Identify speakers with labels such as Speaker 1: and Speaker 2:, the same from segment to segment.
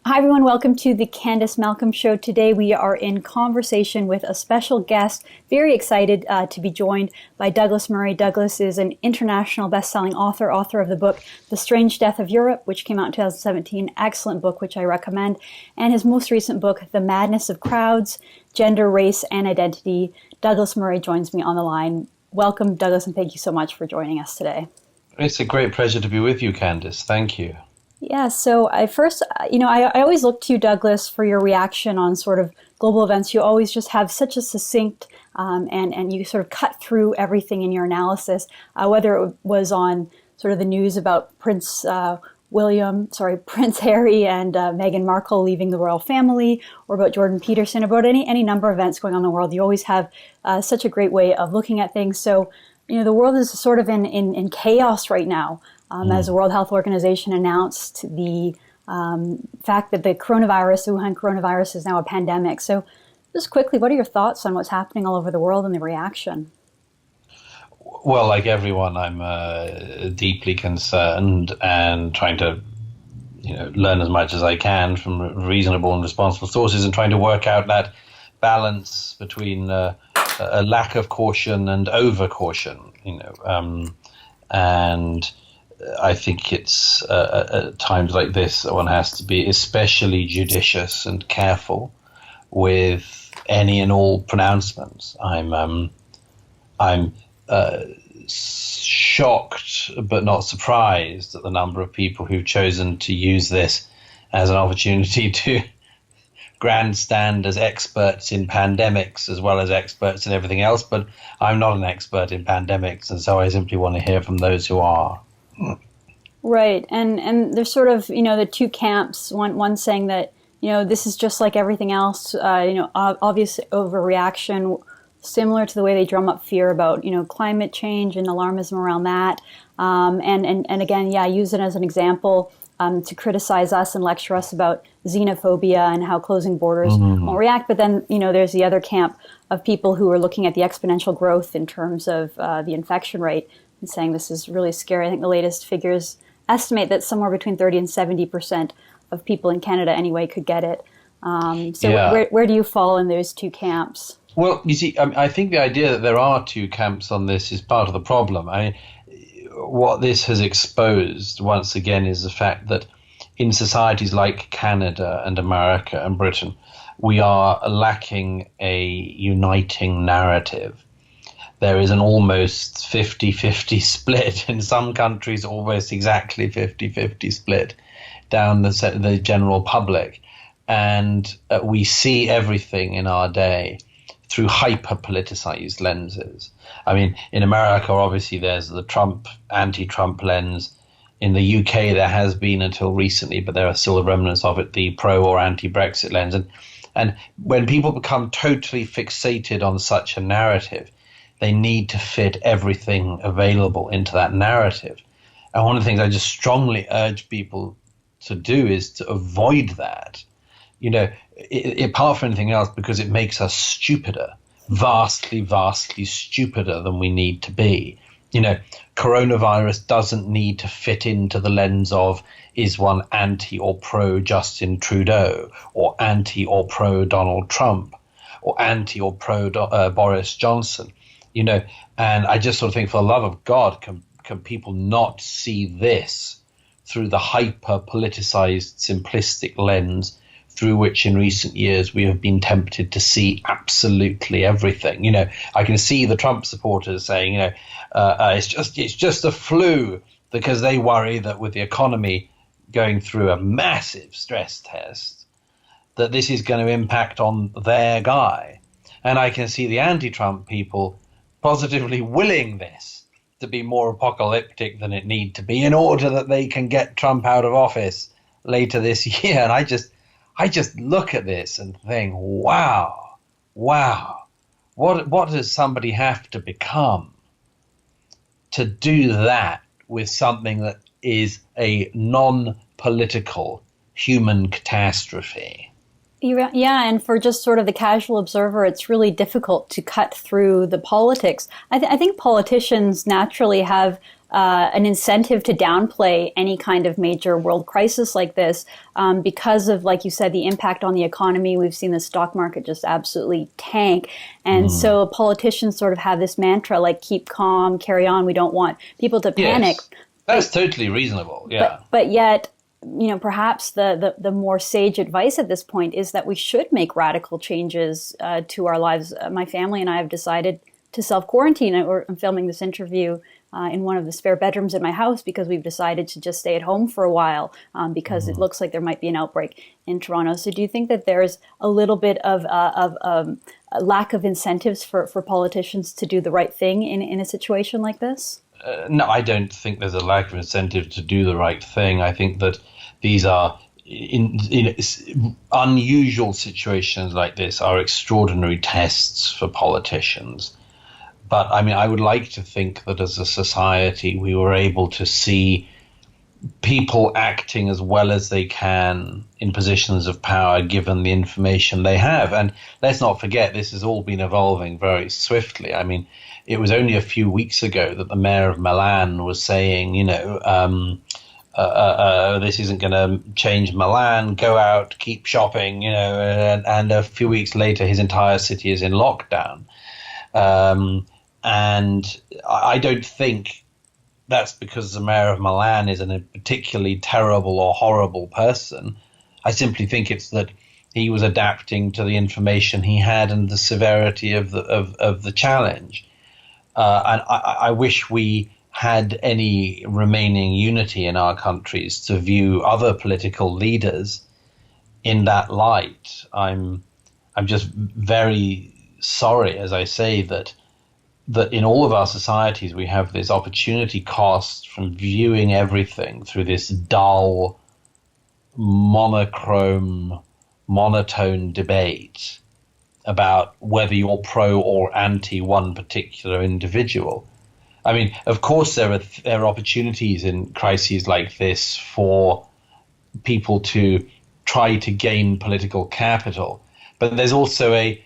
Speaker 1: Hi everyone, welcome to the Candice Malcolm Show. Today we are in conversation with a special guest. Very excited to be joined by Douglas Murray. Douglas is an international best-selling author of the book The Strange Death of Europe, which came out in 2017. Excellent book, which I recommend. And his most recent book, The Madness of Crowds, Gender, Race, and Identity. Douglas Murray joins me on the line. Welcome, Douglas, and thank you so much for joining us today.
Speaker 2: It's a great pleasure to be with you, Candice. Thank you.
Speaker 1: Yeah, so I always look to you, Douglas, for your reaction on sort of global events. You always just have such a succinct and you sort of cut through everything in your analysis, whether it was on sort of the news about Prince Harry and Meghan Markle leaving the royal family, or about Jordan Peterson, about any number of events going on in the world. You always have such a great way of looking at things. So, the world is sort of in chaos right now. As the World Health Organization announced the fact that the Wuhan coronavirus is now a pandemic. So just quickly, what are your thoughts on what's happening all over the world and the reaction?
Speaker 2: Well, like everyone, I'm deeply concerned and trying to learn as much as I can from reasonable and responsible sources and trying to work out that balance between a lack of caution and over caution, and I think it's at times like this that one has to be especially judicious and careful with any and all pronouncements. I'm shocked but not surprised at the number of people who've chosen to use this as an opportunity to grandstand as experts in pandemics as well as experts in everything else. But I'm not an expert in pandemics, and so I simply want to hear from those who are.
Speaker 1: Right, and there's sort of the two camps. One saying that this is just like everything else. Obvious overreaction, similar to the way they drum up fear about climate change and alarmism around that. And again, use it as an example to criticize us and lecture us about xenophobia and how closing borders won't react. But then there's the other camp of people who are looking at the exponential growth in terms of the infection rate and saying this is really scary. I think the latest figures estimate that somewhere between 30 and 70% of people in Canada anyway could get it. Where do you fall in those two camps?
Speaker 2: Well, you see, I think the idea that there are two camps on this is part of the problem. What this has exposed once again is the fact that in societies like Canada and America and Britain, we are lacking a uniting narrative. There is an almost 50-50 split, in some countries almost exactly 50-50 split down the general public. And we see everything in our day through hyper-politicized lenses. In America, obviously, there's the anti-Trump lens. In the UK, there has been until recently, but there are still remnants of it, the pro or anti-Brexit lens. And when people become totally fixated on such a narrative, they need to fit everything available into that narrative. And one of the things I just strongly urge people to do is to avoid that, apart from anything else, because it makes us stupider, vastly, vastly stupider than we need to be. Coronavirus doesn't need to fit into the lens of is one anti or pro Justin Trudeau, or anti or pro Donald Trump, or anti or pro Boris Johnson. And I just sort of think, for the love of God, can people not see this through the hyper-politicized, simplistic lens through which in recent years we have been tempted to see absolutely everything? I can see the Trump supporters saying, it's just a flu, because they worry that with the economy going through a massive stress test, that this is going to impact on their guy. And I can see the anti-Trump people positively willing this to be more apocalyptic than it need to be in order that they can get Trump out of office later this year. And I just look at this and think, wow, what does somebody have to become to do that with something that is a non-political human catastrophe?
Speaker 1: Yeah, and for just sort of the casual observer, it's really difficult to cut through the politics. I think politicians naturally have an incentive to downplay any kind of major world crisis like this because of, like you said, the impact on the economy. We've seen the stock market just absolutely tank. And so politicians sort of have this mantra like, keep calm, carry on. We don't want people to panic.
Speaker 2: Yes, that's totally reasonable. Yeah.
Speaker 1: But yet, perhaps the more sage advice at this point is that we should make radical changes to our lives. My family and I have decided to self-quarantine. I'm filming this interview in one of the spare bedrooms in my house because we've decided to just stay at home for a while because it looks like there might be an outbreak in Toronto. So do you think that there's a little bit of a lack of incentives for politicians to do the right thing in a situation like this?
Speaker 2: No, I don't think there's a lack of incentive to do the right thing. I think that these are in unusual situations like this are extraordinary tests for politicians. But I mean, I would like to think that as a society, we were able to see people acting as well as they can in positions of power, given the information they have. And let's not forget, this has all been evolving very swiftly. I mean, it was only a few weeks ago that the mayor of Milan was saying, this isn't going to change Milan, go out, keep shopping, and a few weeks later, his entire city is in lockdown. And I don't think that's because the mayor of Milan is a particularly terrible or horrible person. I simply think it's that he was adapting to the information he had and the severity of the challenge. And I wish we had any remaining unity in our countries to view other political leaders in that light. I'm just very sorry, as I say, that in all of our societies we have this opportunity cost from viewing everything through this dull, monotone debate about whether you're pro or anti one particular individual. I mean, of course, there are opportunities in crises like this for people to try to gain political capital, but there's also a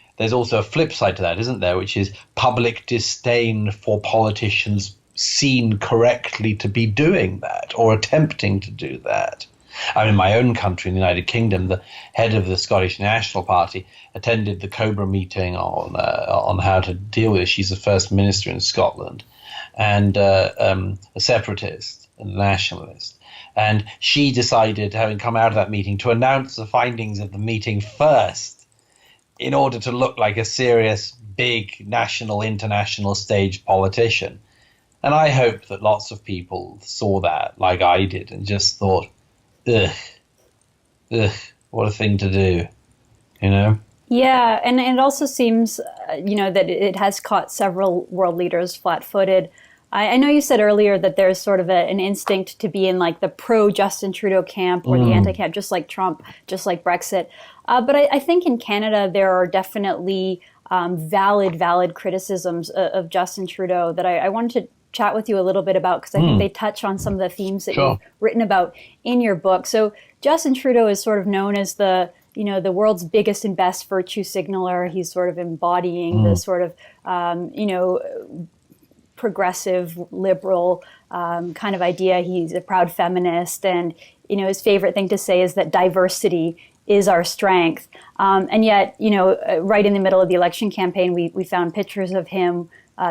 Speaker 2: flip side to that, isn't there? Which is public disdain for politicians seen correctly to be doing that or attempting to do that. I mean, in my own country, in the United Kingdom, the head of the Scottish National Party attended the Cobra meeting on how to deal with it. She's the first minister in Scotland, and a separatist and nationalist. And she decided, having come out of that meeting, to announce the findings of the meeting first in order to look like a serious, big, national, international stage politician. And I hope that lots of people saw that like I did and just thought, ugh, what a thing to do, Yeah,
Speaker 1: and it also seems, that it has caught several world leaders flat-footed. I know you said earlier that there's sort of an instinct to be in like the pro-Justin Trudeau camp or the anti-camp, just like Trump, just like Brexit. But I think in Canada there are definitely valid criticisms of Justin Trudeau that I wanted to chat with you a little bit about because I think they touch on some of the themes that you've written about in your book. So Justin Trudeau is sort of known as the world's biggest and best virtue signaler. He's sort of embodying the sort of, progressive, liberal kind of idea. He's a proud feminist. And, his favorite thing to say is that diversity is our strength. And yet, right in the middle of the election campaign, we found pictures of him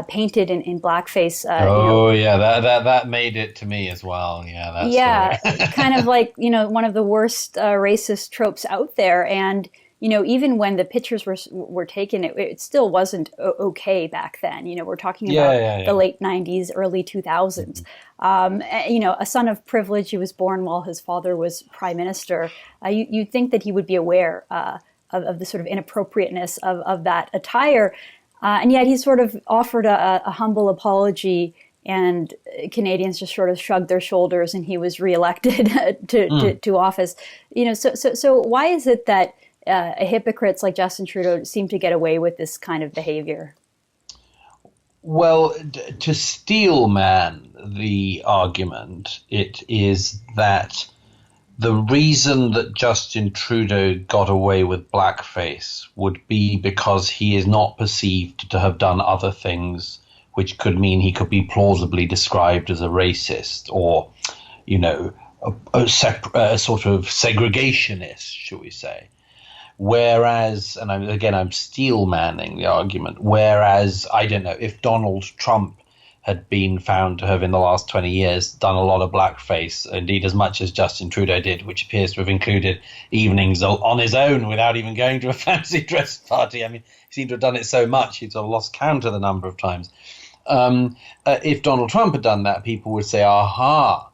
Speaker 1: painted in blackface.
Speaker 2: That made it to me as well.
Speaker 1: Kind of like one of the worst racist tropes out there. And even when the pictures were taken, it still wasn't okay back then. We're talking about the late 90s, early 2000s. A son of privilege. He was born while his father was prime minister. You'd think that he would be aware of the sort of inappropriateness of that attire. And yet he sort of offered a humble apology, and Canadians just sort of shrugged their shoulders, and he was reelected to office. So why is it that hypocrites like Justin Trudeau seem to get away with this kind of behavior?
Speaker 2: Well, to steelman the argument, it is that the reason that Justin Trudeau got away with blackface would be because he is not perceived to have done other things which could mean he could be plausibly described as a racist or, you know, a sort of segregationist, shall we say. Whereas, and I'm steel manning the argument, whereas, I don't know, if Donald Trump had been found to have in the last 20 years done a lot of blackface, indeed as much as Justin Trudeau did, which appears to have included evenings on his own without even going to a fancy dress party. I mean, he seemed to have done it so much, he'd sort of lost count of the number of times. If Donald Trump had done that, people would say, aha,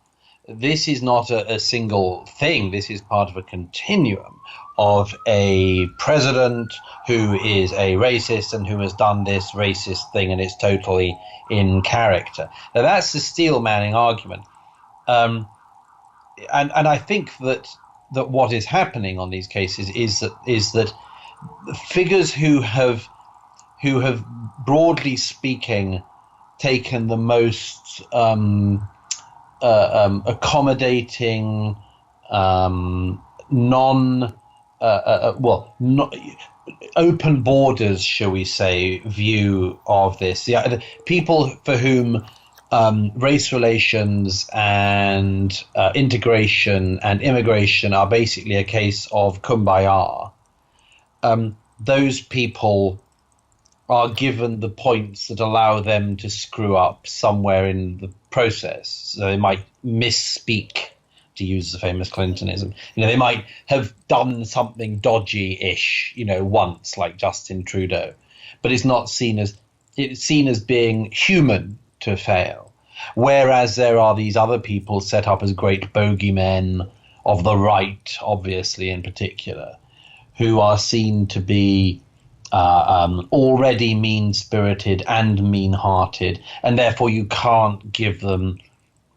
Speaker 2: this is not a single thing. This is part of a continuum of a president who is a racist and who has done this racist thing, and it's totally in character. Now, that's the steel manning argument. And I think that what is happening on these cases is that figures who have broadly speaking taken the most accommodating, open borders, shall we say, view of this. The people for whom race relations and integration and immigration are basically a case of kumbaya. Those people are given the points that allow them to screw up somewhere in the process. So they might misspeak, to use the famous Clintonism. You know, they might have done something dodgy-ish, you know, once, like Justin Trudeau, but it's seen as being human to fail. Whereas there are these other people set up as great bogeymen of the right, obviously in particular, who are seen to be already mean-spirited and mean-hearted, and therefore you can't give them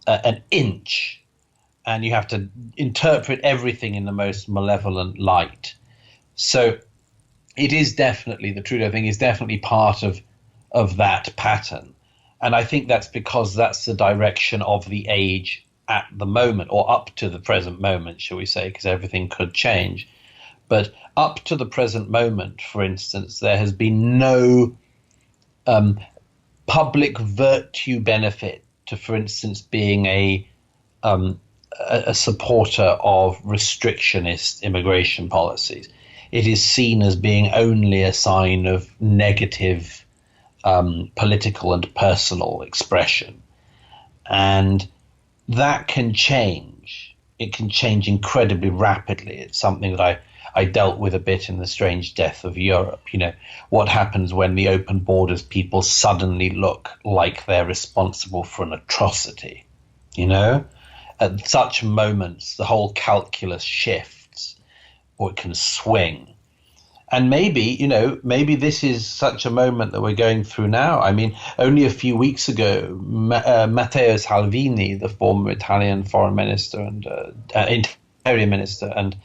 Speaker 2: an inch, and you have to interpret everything in the most malevolent light. So it is definitely, the Trudeau thing is definitely part of that pattern. And I think that's because that's the direction of the age at the moment, or up to the present moment, shall we say, because everything could change. But up to the present moment, for instance, there has been no public virtue benefit to, for instance, being a supporter of restrictionist immigration policies. It is seen as being only a sign of negative political and personal expression. And that can change. It can change incredibly rapidly. It's something that I dealt with a bit in The Strange Death of Europe. You know, what happens when the open borders people suddenly look like they're responsible for an atrocity, you know? At such moments, the whole calculus shifts, or it can swing. And maybe this is such a moment that we're going through now. I mean, only a few weeks ago, Matteo Salvini, the former Italian foreign minister and interior minister and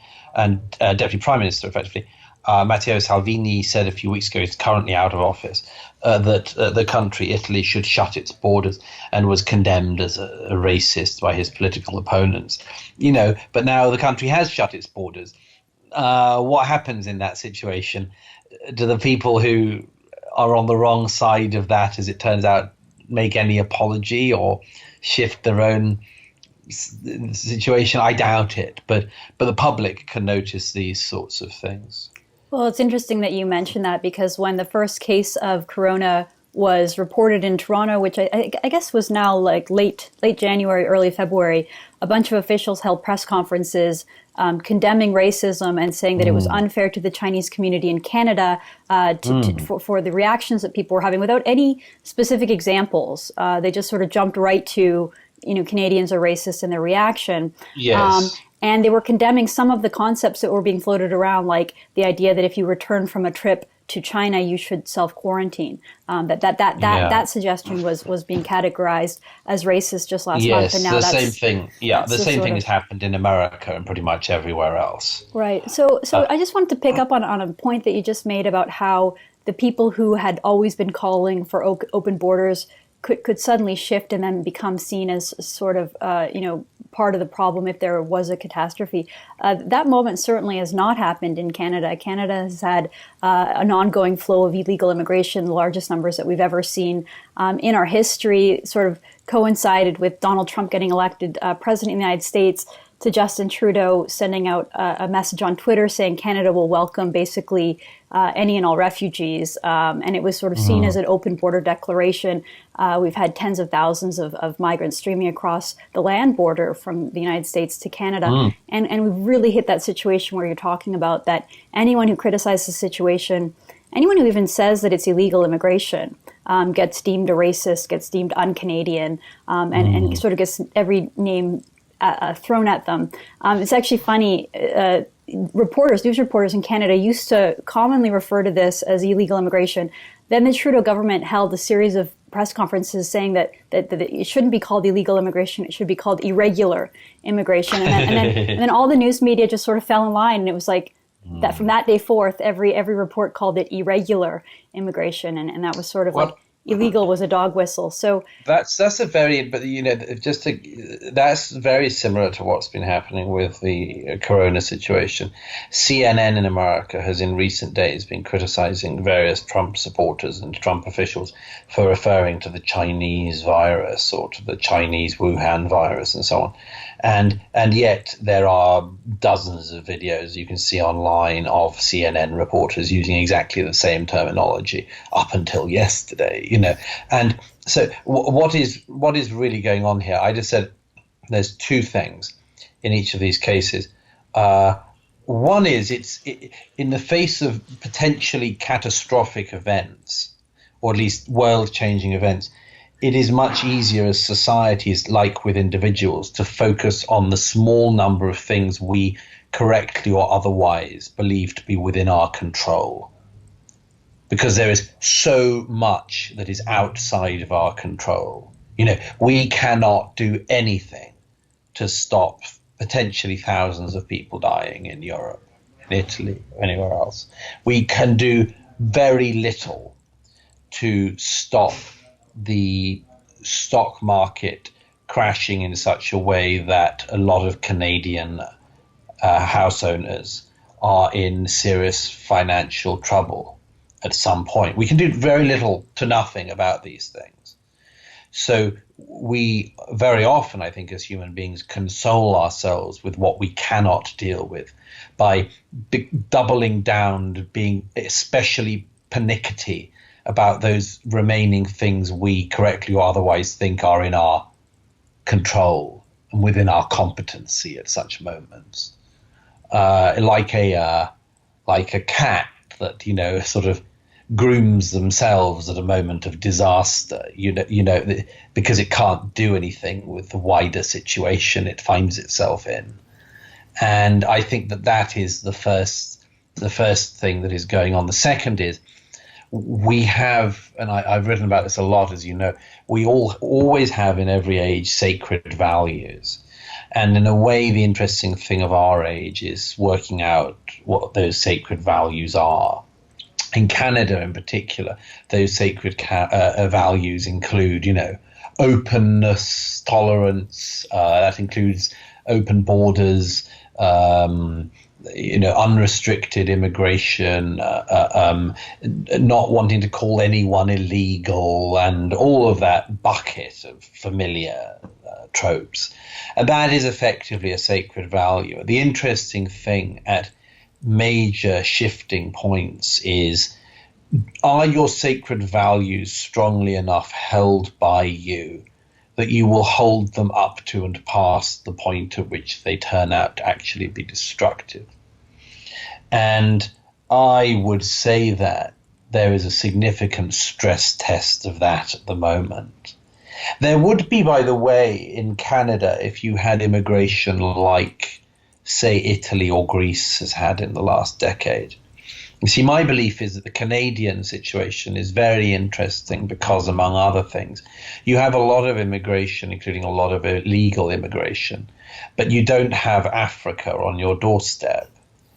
Speaker 2: deputy prime minister, effectively, Matteo Salvini said a few weeks ago, he's currently out of office, that the country, Italy, should shut its borders, and was condemned as a racist by his political opponents. You know, but now the country has shut its borders. What happens in that situation? Do the people who are on the wrong side of that, as it turns out, make any apology or shift their own situation? I doubt it, but the public can notice these sorts of things.
Speaker 1: Well, it's interesting that you mentioned that, because when the first case of corona was reported in Toronto, which I guess was now like late January, early February, a bunch of officials held press conferences condemning racism and saying that it was unfair to the Chinese community in Canada for the reactions that people were having without any specific examples. They just sort of jumped right to, you know, Canadians are racist in their reaction.
Speaker 2: Yes.
Speaker 1: And they were condemning some of the concepts that were being floated around, like the idea that if you return from a trip to China, you should self-quarantine. That suggestion was being categorized as racist just last month. And now
Speaker 2: the same thing. Yeah, the same thing has happened in America and pretty much everywhere else.
Speaker 1: Right. So I just wanted to pick up on a point that you just made about how the people who had always been calling for open borders could suddenly shift and then become seen as sort of, part of the problem if there was a catastrophe. That moment certainly has not happened in Canada. Canada has had an ongoing flow of illegal immigration, the largest numbers that we've ever seen in our history, sort of coincided with Donald Trump getting elected president of the United States, to Justin Trudeau sending out a message on Twitter saying Canada will welcome basically any and all refugees. And it was sort of seen as an open border declaration. We've had tens of thousands of migrants streaming across the land border from the United States to Canada. And we've really hit that situation where you're talking about that anyone who criticizes the situation, anyone who even says that it's illegal immigration, gets deemed a racist, gets deemed un-Canadian, and sort of gets every name thrown at them. It's actually funny. News reporters in Canada used to commonly refer to this as illegal immigration. Then the Trudeau government held a series of press conferences saying that it shouldn't be called illegal immigration, it should be called irregular immigration. And then all the news media just sort of fell in line, and it was like that from that day forth, every report called it irregular immigration, and that was sort of like illegal was a dog whistle. So
Speaker 2: that's a very, but that's very similar to what's been happening with the corona situation. CNN in America has in recent days been criticizing various Trump supporters and Trump officials for referring to the Chinese virus or to the Chinese Wuhan virus and so on. And yet there are dozens of videos you can see online of CNN reporters using exactly the same terminology up until yesterday, And so what is really going on here? I just said there's two things in each of these cases. One is in the face of potentially catastrophic events, or at least world-changing events, it is much easier as societies, like with individuals, to focus on the small number of things we correctly or otherwise believe to be within our control. Because there is so much that is outside of our control. We cannot do anything to stop potentially thousands of people dying in Europe, in Italy, or anywhere else. We can do very little to stop the stock market crashing in such a way that a lot of Canadian house owners are in serious financial trouble at some point. We can do very little to nothing about these things. So we very often, I think, as human beings, console ourselves with what we cannot deal with by doubling down, being especially pernickety about those remaining things we correctly or otherwise think are in our control and within our competency at such moments. Like a cat that, sort of grooms themselves at a moment of disaster, because it can't do anything with the wider situation it finds itself in. And I think that is the first thing that is going on. The second is we have, and I've written about this a lot, as you know, we always have in every age sacred values. And in a way, the interesting thing of our age is working out what those sacred values are. In Canada, in particular, those sacred values include, openness, tolerance. That includes open borders, unrestricted immigration, not wanting to call anyone illegal, and all of that bucket of familiar tropes. And that is effectively a sacred value. The interesting thing at major shifting points is, are your sacred values strongly enough held by you that you will hold them up to and past the point at which they turn out to actually be destructive? And I would say that there is a significant stress test of that at the moment. There would be, by the way, in Canada, if you had immigration like, say, Italy or Greece has had in the last decade. You see, my belief is that the Canadian situation is very interesting because, among other things, you have a lot of immigration, including a lot of illegal immigration, but you don't have Africa on your doorstep.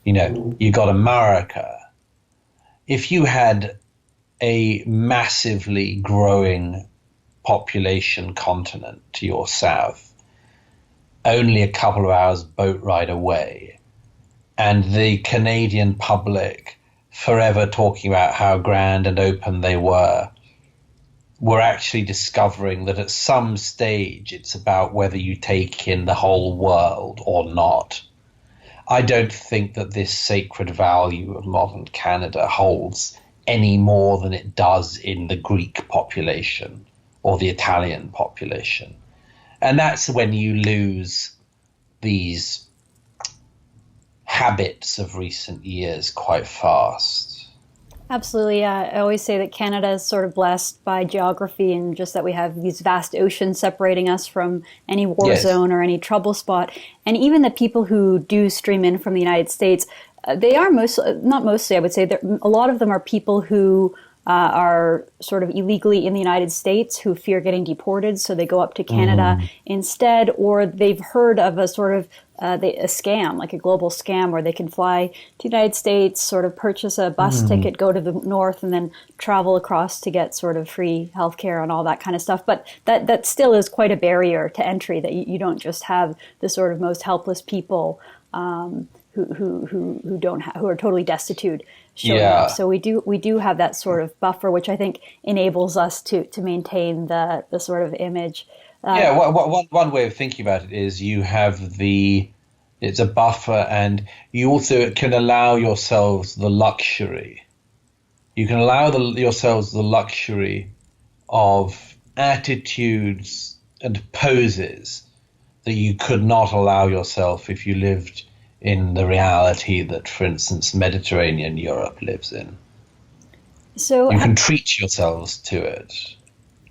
Speaker 2: You got America. If you had a massively growing population continent to your south, only a couple of hours boat ride away, and the Canadian public, forever talking about how grand and open they were actually discovering that at some stage it's about whether you take in the whole world or not. I don't think that this sacred value of modern Canada holds any more than it does in the Greek population or the Italian population. And that's when you lose these habits of recent years quite fast.
Speaker 1: Absolutely. I always say that Canada is sort of blessed by geography and just that we have these vast oceans separating us from any war zone or any trouble spot. And even the people who do stream in from the United States, they are not mostly, I would say, a lot of them are people who are sort of illegally in the United States who fear getting deported, so they go up to Canada instead, or they've heard of a sort of a scam, like a global scam, where they can fly to the United States, sort of purchase a bus ticket, go to the north, and then travel across to get sort of free healthcare and all that kind of stuff. But that still is quite a barrier to entry, that you don't just have the sort of most helpless people who are totally destitute showing up. So we do have that sort of buffer, which I think enables us to maintain the sort of image.
Speaker 2: One way of thinking about it is you have it's a buffer, and you also can allow yourselves the luxury. You can allow yourselves the luxury of attitudes and poses that you could not allow yourself if you lived in the reality that, for instance, Mediterranean Europe lives in. So you can treat yourselves to it.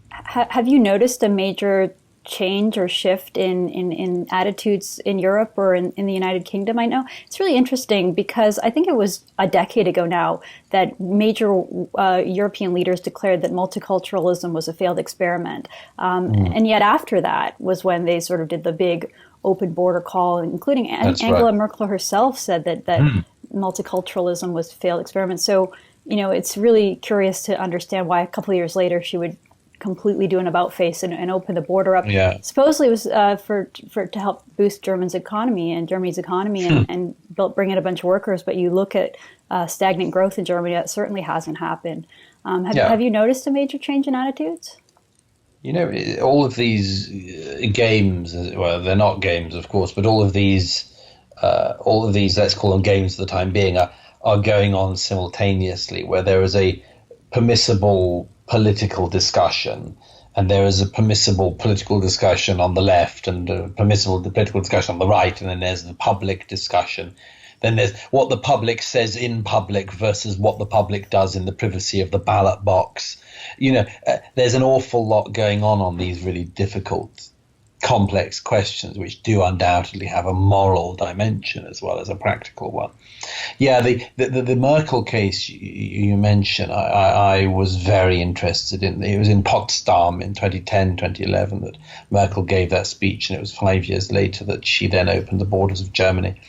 Speaker 1: Have you noticed a major change or shift in attitudes in Europe or in the United Kingdom? I know it's really interesting because I think it was a decade ago now that major European leaders declared that multiculturalism was a failed experiment. And yet after that was when they sort of did the big open border call, including Angela Merkel herself said that multiculturalism was a failed experiment. So, it's really curious to understand why a couple of years later she would completely do an about-face and open the border up. Yeah. Supposedly it was to help boost Germany's economy and bring in a bunch of workers. But you look at stagnant growth in Germany, that certainly hasn't happened. Have you noticed a major change in attitudes?
Speaker 2: All of these games, well, they're not games, of course, but all of these, let's call them games for the time being, are going on simultaneously, where there is a permissible political discussion, and there is a permissible political discussion on the left, and a permissible political discussion on the right, and then there's the public discussion. Then there's what the public says in public versus what the public does in the privacy of the ballot box. There's an awful lot going on these really difficult, complex questions, which do undoubtedly have a moral dimension as well as a practical one. Yeah, the Merkel case you mentioned, I was very interested in. It was in Potsdam in 2010, 2011 that Merkel gave that speech, and it was 5 years later that she then opened the borders of Germany.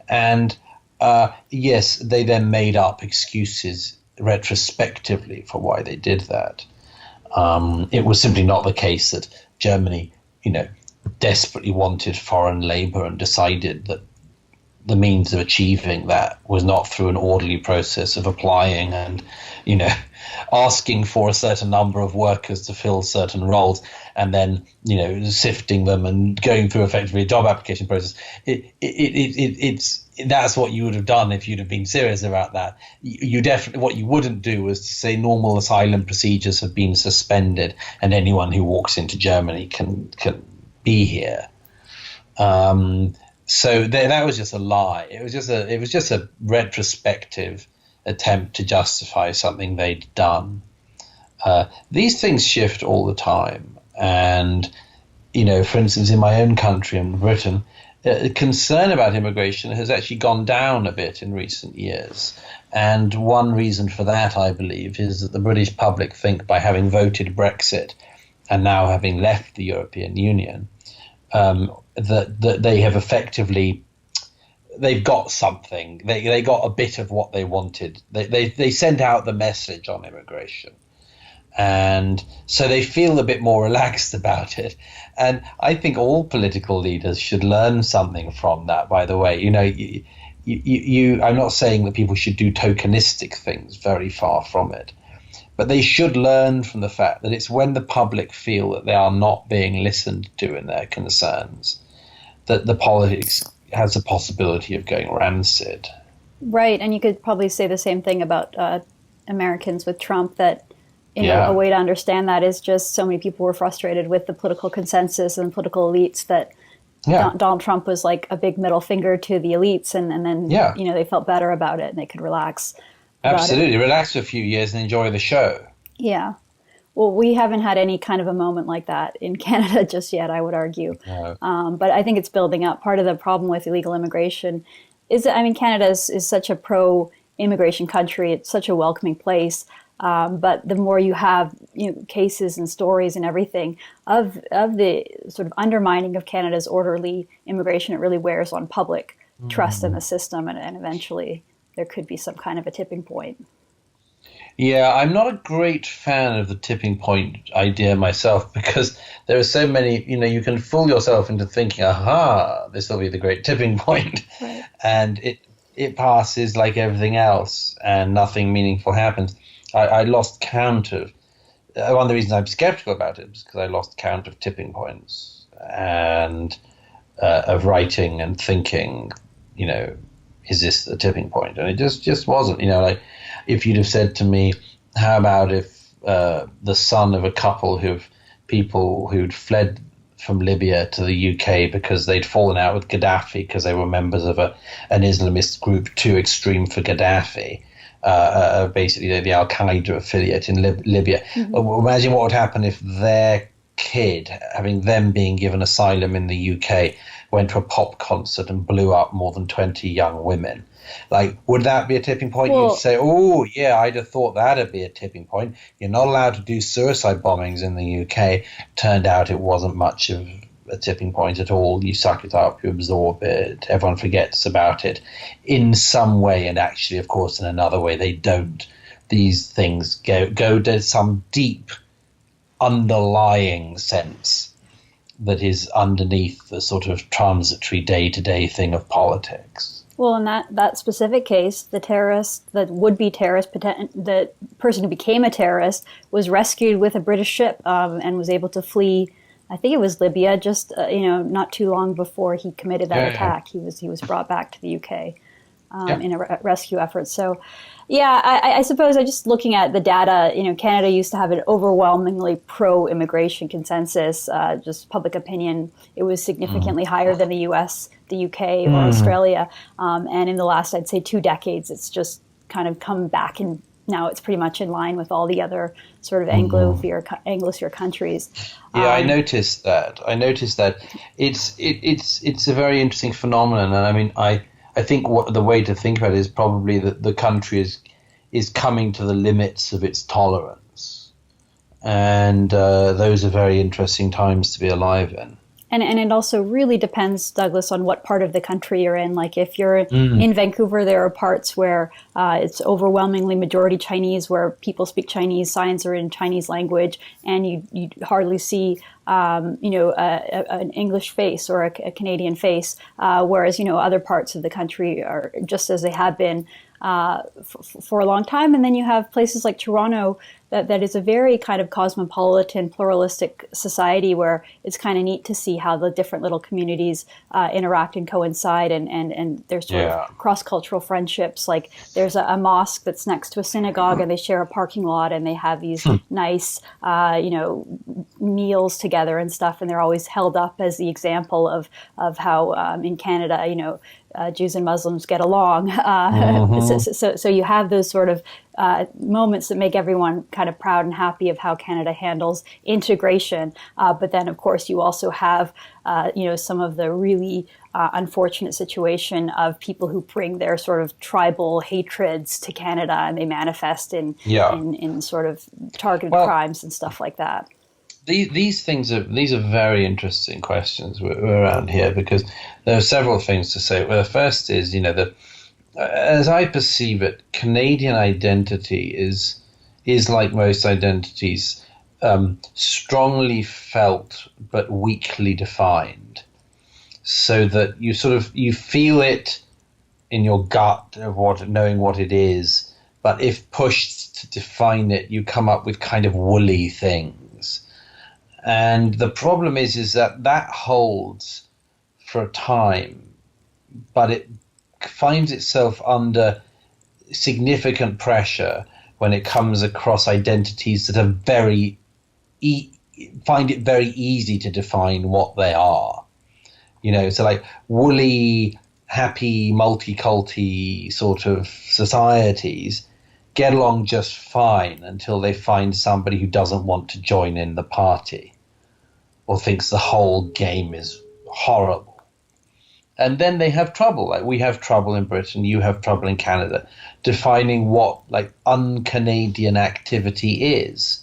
Speaker 2: And yes, they then made up excuses retrospectively for why they did that. It was simply not the case that Germany, desperately wanted foreign labor and decided that the means of achieving that was not through an orderly process of applying and, asking for a certain number of workers to fill certain roles and then, sifting them and going through effectively a job application process. That's what you would have done if you'd have been serious about that. You definitely, what you wouldn't do was to say normal asylum procedures have been suspended and anyone who walks into Germany can be here. So that was just a lie. It was just a retrospective attempt to justify something they'd done. These things shift all the time, and for instance, in my own country, in Britain, concern about immigration has actually gone down a bit in recent years. And one reason for that, I believe, is that the British public think by having voted Brexit and now having left the European Union, that they have effectively, they've got something. They got a bit of what they wanted. They sent out the message on immigration. And so they feel a bit more relaxed about it. And I think all political leaders should learn something from that, by the way. I'm not saying that people should do tokenistic things, very far from it. But they should learn from the fact that it's when the public feel that they are not being listened to in their concerns that the politics has a possibility of going rancid.
Speaker 1: Right, and you could probably say the same thing about Americans with Trump, that a way to understand that is just so many people were frustrated with the political consensus and political elites that Donald Trump was like a big middle finger to the elites, and then they felt better about it and they could relax.
Speaker 2: Absolutely, relax for a few years and enjoy the show.
Speaker 1: Yeah. Well, we haven't had any kind of a moment like that in Canada just yet, I would argue.
Speaker 2: No.
Speaker 1: But I think it's building up. Part of the problem with illegal immigration is that, Canada is such a pro-immigration country. It's such a welcoming place. But the more you have cases and stories and everything of the sort of undermining of Canada's orderly immigration, it really wears on public trust in the system, and eventually there could be some kind of a tipping point.
Speaker 2: Yeah, I'm not a great fan of the tipping point idea myself, because there are so many, you can fool yourself into thinking, aha, this will be the great tipping point.
Speaker 1: Right.
Speaker 2: And it passes like everything else and nothing meaningful happens. I lost count of, one of the reasons I'm skeptical about it is because I lost count of tipping points and of writing and thinking, is this the tipping point? And it just wasn't, like if you'd have said to me, how about if the son of a couple who'd fled from Libya to the UK because they'd fallen out with Gaddafi because they were members of an Islamist group too extreme for Gaddafi, basically the Al-Qaeda affiliate in Libya. Mm-hmm. Imagine what would happen if their kid, having them being given asylum in the UK, went to a pop concert and blew up more than 20 young women. Like, would that be a tipping point?
Speaker 1: Well,
Speaker 2: you'd say, oh, yeah, I'd have thought that'd be a tipping point. You're not allowed to do suicide bombings in the UK. Turned out it wasn't much of a tipping point at all. You suck it up, you absorb it, everyone forgets about it in some way, and actually, of course, in another way, they don't. These things go to some deep underlying sense that is underneath the sort of transitory day-to-day thing of politics.
Speaker 1: Well, in that specific case, the terrorist, the would-be terrorist, the person who became a terrorist was rescued with a British ship and was able to flee. I think it was Libya, just not too long before he committed that attack. He was brought back to the UK in a rescue effort. So, yeah, I suppose just looking at the data, Canada used to have an overwhelmingly pro-immigration consensus. Just public opinion, it was significantly higher than the U.S., the UK, or Australia. And in the last, I'd say, 2 decades, it's just kind of come back, and now it's pretty much in line with all the other sort of Anglosphere countries.
Speaker 2: Yeah, I noticed that. It's a very interesting phenomenon, and I think the way to think about it is probably that the country is coming to the limits of its tolerance, and those are very interesting times to be alive in.
Speaker 1: And it also really depends, Douglas, on what part of the country you're in. Like if you're in Vancouver, there are parts where it's overwhelmingly majority Chinese, where people speak Chinese, signs are in Chinese language, and you hardly see an English face or a Canadian face, whereas other parts of the country are just as they have been for a long time. And then you have places like Toronto that is a very kind of cosmopolitan, pluralistic society where it's kind of neat to see how the different little communities interact and coincide, and there's sort of cross-cultural friendships. Like there's a mosque that's next to a synagogue, and they share a parking lot, and they have these nice, meals together and stuff, and they're always held up as the example of how in Canada, Jews and Muslims get along. So you have those sort of moments that make everyone kind of proud and happy of how Canada handles integration. But then, of course, you also have, some of the really unfortunate situation of people who bring their sort of tribal hatreds to Canada, and they manifest in sort of targeted crimes and stuff like that.
Speaker 2: These are very interesting questions around here, because there are several things to say. Well, the first is, as I perceive it, Canadian identity is is, like most identities, strongly felt but weakly defined, so that you feel it in your gut of knowing what it is, but if pushed to define it, you come up with kind of woolly things. And the problem is that holds for a time, but it finds itself under significant pressure when it comes across identities that are find it very easy to define what they are. So like woolly, happy, multiculti sort of societies get along just fine until they find somebody who doesn't want to join in the party or thinks the whole game is horrible. And then they have trouble. Like we have trouble in Britain, you have trouble in Canada, defining what like un-Canadian activity is.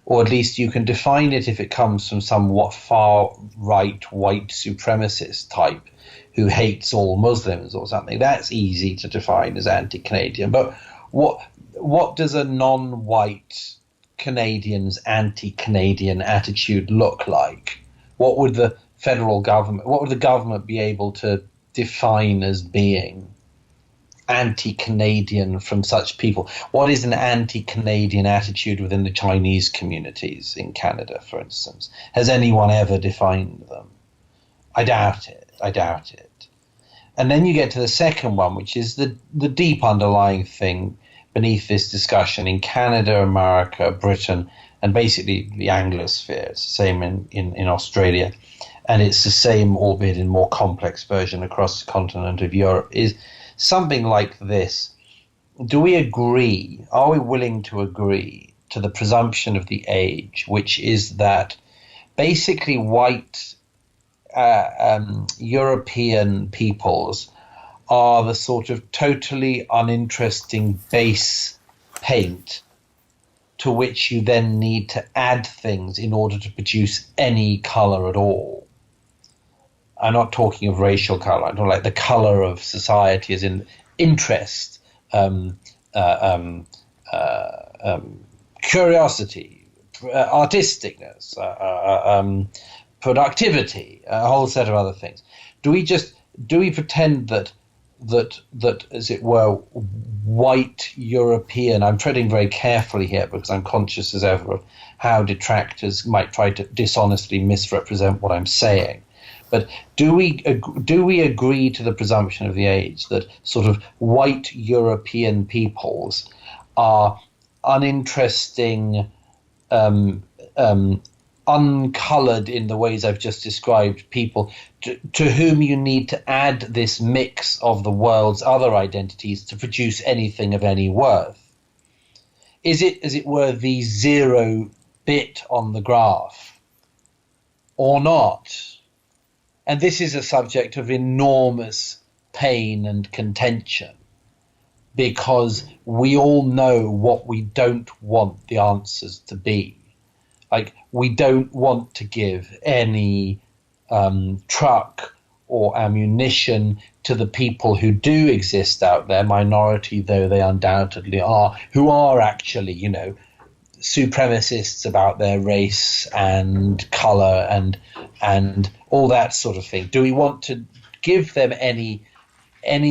Speaker 2: Or at least you can define it if it comes from somewhat far-right white supremacist type who hates all Muslims or something. That's easy to define as anti-Canadian. But what does a non-white Canadian's anti-Canadian attitude look like? What would the government be able to define as being anti-Canadian from such people? What is an anti-Canadian attitude within the Chinese communities in Canada, for instance? Has anyone ever defined them? I doubt it. And then you get to the second one, which is the deep underlying thing beneath this discussion in Canada, America, Britain, and basically the Anglosphere. It's the same in Australia. And it's the same, albeit in more complex version across the continent of Europe, is something like this. Do we agree, are we willing to agree to the presumption of the age, which is that basically white European peoples are the sort of totally uninteresting base paint to which you then need to add things in order to produce any color at all? I'm not talking of racial color. I'm talking like the color of society as in interest, curiosity, artisticness, productivity, a whole set of other things. Do we pretend that as it were white European, I'm treading very carefully here because I'm conscious as ever of how detractors might try to dishonestly misrepresent what I'm saying. But do we agree to the presumption of the age that sort of white European peoples are uninteresting, uncolored in the ways I've just described people to whom you need to add this mix of the world's other identities to produce anything of any worth? Is it, as it were, the 0 bit on the graph or not? And this is a subject of enormous pain and contention because we all know what we don't want the answers to be. Like, we don't want to give any truck or ammunition to the people who do exist out there, minority though they undoubtedly are, who are actually, supremacists about their race and color and all that sort of thing. Do we want to give them any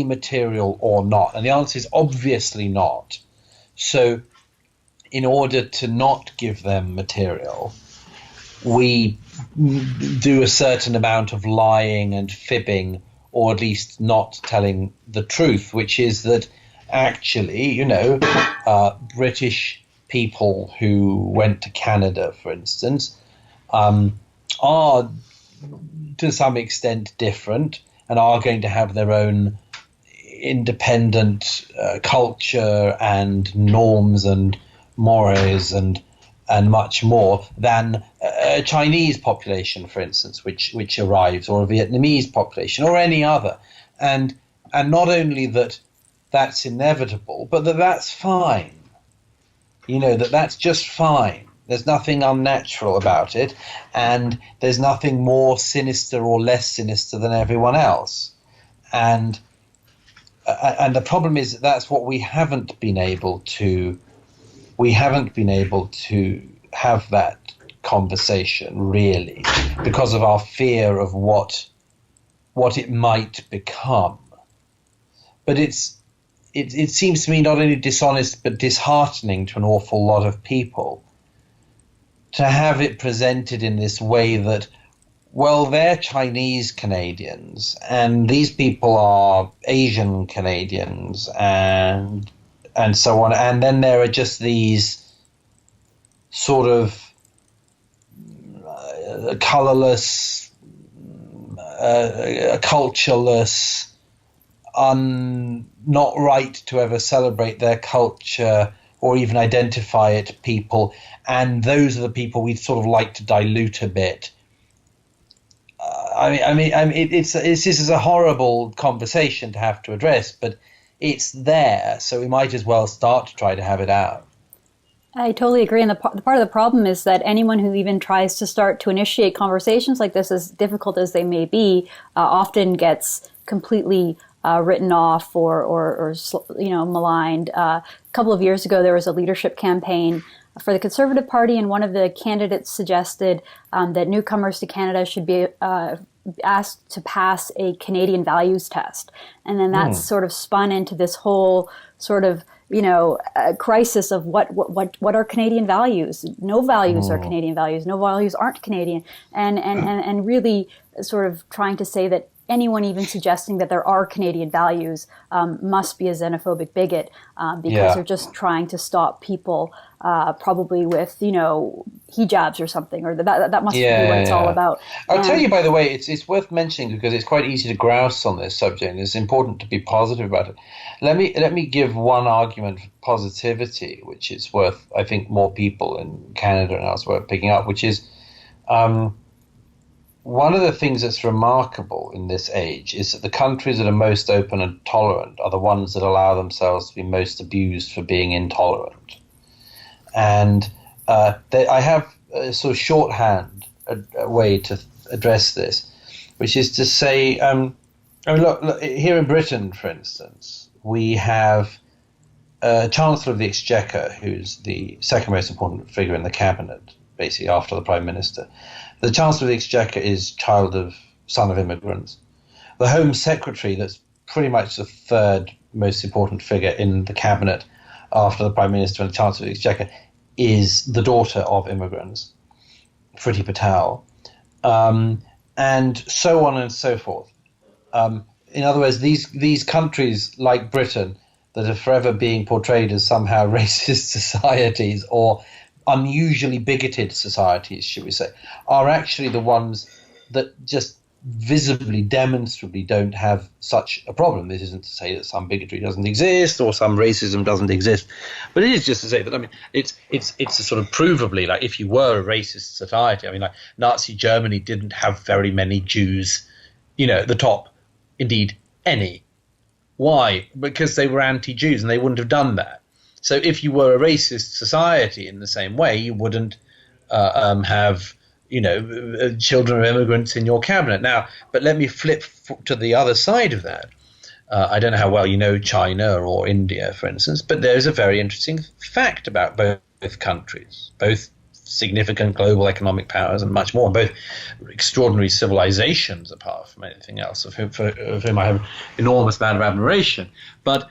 Speaker 2: material or not? And the answer is obviously not. So in order to not give them material, we do a certain amount of lying and fibbing, or at least not telling the truth, which is that actually, British people who went to Canada, for instance, are to some extent different and are going to have their own independent culture and norms and mores and much more than a Chinese population, for instance, which arrives, or a Vietnamese population, or any other. And not only that's inevitable, but that's fine. That's just fine. There's nothing unnatural about it, and there's nothing more sinister or less sinister than everyone else. And the problem is that's what we haven't been able to we haven't been able to have that conversation really because of our fear of what it might become. But it seems to me not only dishonest but disheartening to an awful lot of people to have it presented in this way that, well, they're Chinese Canadians and these people are Asian Canadians and so on. And then there are just these sort of colorless, cultureless, not right to ever celebrate their culture or even identify it people. And those are the people we'd sort of like to dilute a bit. This is a horrible conversation to have to address, but it's there, so we might as well start to try to have it out.
Speaker 1: I totally agree. And the part of the problem is that anyone who even tries to start to initiate conversations like this, as difficult as they may be, often gets completely written off or maligned. A couple of years ago, there was a leadership campaign for the Conservative Party, and one of the candidates suggested that newcomers to Canada should be asked to pass a Canadian values test. And then that sort of spun into this whole sort of, crisis of what are Canadian values? No values are Canadian values. No values aren't Canadian. And really sort of trying to say that anyone even suggesting that there are Canadian values must be a xenophobic bigot because they're just trying to stop people probably with, hijabs or something, or that must be what it's all about.
Speaker 2: I'll tell you, by the way, it's worth mentioning because it's quite easy to grouse on this subject and it's important to be positive about it. Let me give one argument for positivity, which is worth, I think, more people in Canada and elsewhere picking up, which is one of the things that's remarkable in this age is that the countries that are most open and tolerant are the ones that allow themselves to be most abused for being intolerant. And I have a sort of shorthand a way to address this, which is to say, look, here in Britain, for instance, we have a Chancellor of the Exchequer, who's the second most important figure in the cabinet, basically after the Prime Minister. The Chancellor of the Exchequer is son of immigrants. The Home Secretary, that's pretty much the third most important figure in the cabinet after the Prime Minister and the Chancellor of the Exchequer, is the daughter of immigrants, Priti Patel, and so on and so forth. In other words, these countries like Britain that are forever being portrayed as somehow racist societies or unusually bigoted societies, should we say, are actually the ones that just visibly, demonstrably don't have such a problem. This isn't to say that some bigotry doesn't exist or some racism doesn't exist, but it is just to say that, it's a sort of provably, like, if you were a racist society, like Nazi Germany didn't have very many Jews, at the top, indeed any. Why? Because they were anti-Jews and they wouldn't have done that. So if you were a racist society in the same way, you wouldn't have, children of immigrants in your cabinet. Now, but let me flip to the other side of that. I don't know how well you know China or India, for instance, but there's a very interesting fact about both countries, both significant global economic powers and much more, both extraordinary civilizations apart from anything else, of whom I have an enormous amount of admiration. But,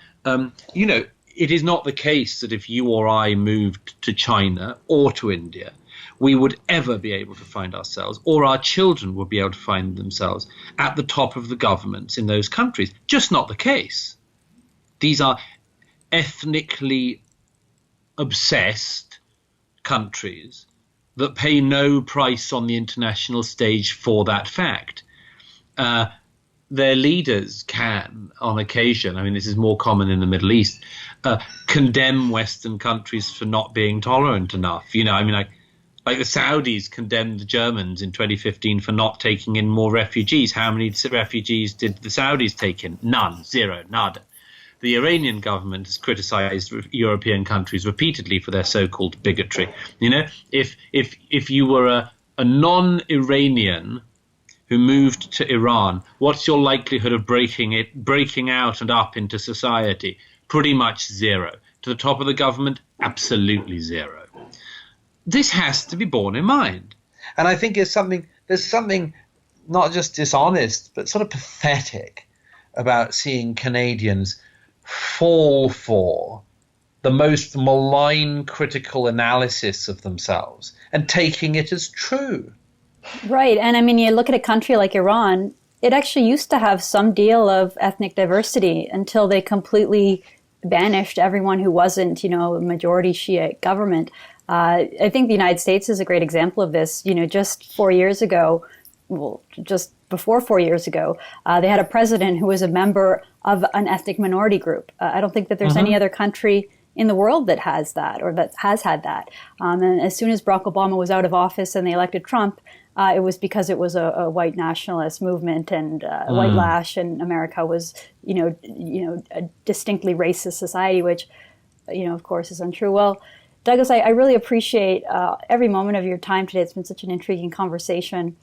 Speaker 2: it is not the case that if you or I moved to China or to India, we would ever be able to find ourselves, or our children would be able to find themselves at the top of the governments in those countries. Just not the case. These are ethnically obsessed countries that pay no price on the international stage for that fact. Their leaders can, on occasion, this is more common in the Middle East, condemn Western countries for not being tolerant enough. Like the Saudis condemned the Germans in 2015 for not taking in more refugees. How many refugees did the Saudis take in? None, zero, nada. The Iranian government has criticized European countries repeatedly for their so-called bigotry. If you were a non-Iranian who moved to Iran, what's your likelihood of breaking out and up into society? Pretty much zero. to the top of the government, absolutely zero. This has to be borne in mind. And I think there's something not just dishonest, but sort of pathetic about seeing Canadians fall for the most malign critical analysis of themselves and taking it as true.
Speaker 1: Right. And I mean, you look at a country like Iran, it actually used to have some deal of ethnic diversity until they completely banished everyone who wasn't, a majority Shiite government. I think the United States is a great example of this. Just 4 years ago, just before 4 years ago, they had a president who was a member of an ethnic minority group. I don't think that there's any other country in the world that has that or that has had that. And as soon as Barack Obama was out of office and they elected Trump, it was because it was a white nationalist movement and white lash, and America was, a distinctly racist society, which, of course, is untrue. Well, Douglas, I really appreciate every moment of your time today. It's been such an intriguing conversation.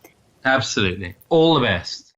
Speaker 2: Absolutely. All the best.